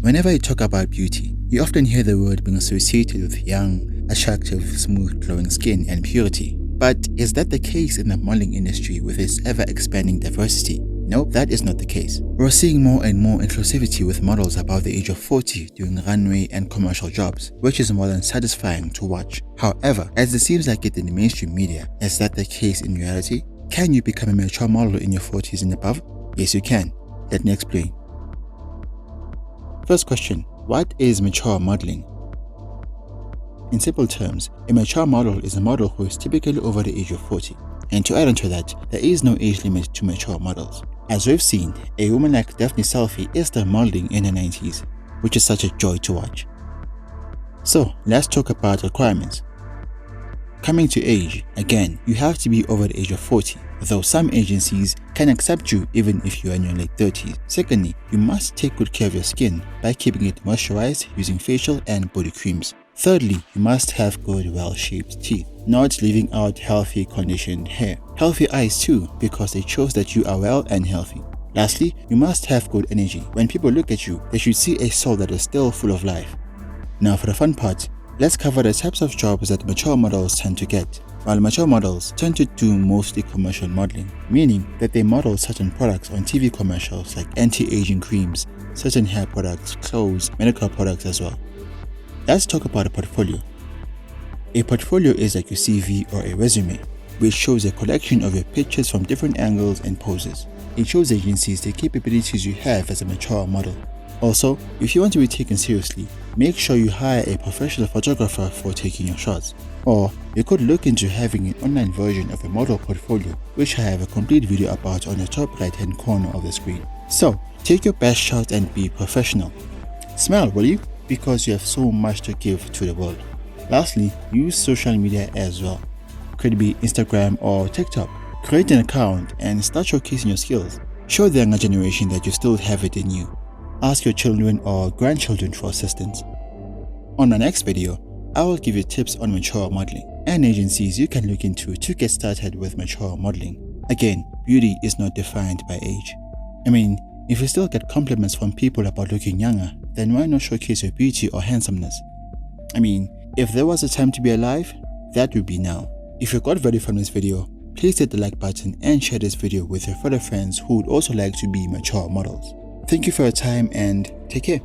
Whenever you talk about beauty, you often hear the word being associated with young, attractive, smooth, glowing skin and purity. But is that the case in the modeling industry with its ever-expanding diversity? No, that is not the case. We're seeing more and more inclusivity with models above the age of 40 doing runway and commercial jobs, which is more than satisfying to watch. However, as it seems like it in the mainstream media, is that the case in reality? Can you become a mature model in your 40s and above? Yes, you can. Let me explain. First question, what is mature modeling? In simple terms, a mature model is a model who is typically over the age of 40. And to add on to that, there is no age limit to mature models. As we've seen, a woman like Daphne Selfie is still modeling in her 90s, which is such a joy to watch. So, let's talk about requirements. Coming to age, again, you have to be over the age of 40, though some agencies can accept you even if you are in your late 30s. Secondly, you must take good care of your skin by keeping it moisturized using facial and body creams. Thirdly, you must have good, well-shaped teeth, not leaving out healthy, conditioned hair. Healthy eyes too, because it shows that you are well and healthy. Lastly, you must have good energy. When people look at you, they should see a soul that is still full of life. Now for the fun part, let's cover the types of jobs that mature models tend to get. While mature models tend to do mostly commercial modeling, meaning that they model certain products on TV commercials like anti-aging creams, certain hair products, clothes, medical products as well. Let's talk about a portfolio. A portfolio is like your CV or a resume, which shows a collection of your pictures from different angles and poses. It shows agencies the capabilities you have as a mature model. Also, if you want to be taken seriously, make sure you hire a professional photographer for taking your shots. Or you could look into having an online version of a model portfolio, which I have a complete video about on the top right hand corner of the screen. So, take your best shot and be professional. Smile, will you? Because you have so much to give to the world. Lastly, use social media as well. Could be Instagram or TikTok. Create an account and start showcasing your skills. Show the younger generation that you still have it in you. Ask your children or grandchildren for assistance. On my next video, I will give you tips on mature modeling and agencies you can look into to get started with mature modeling. Again, beauty is not defined by age. I mean, if you still get compliments from people about looking younger, then why not showcase your beauty or handsomeness? I mean, if there was a time to be alive, that would be now. If you got value from this video, please hit the like button and share this video with your fellow friends who would also like to be mature models. Thank you for your time and take care.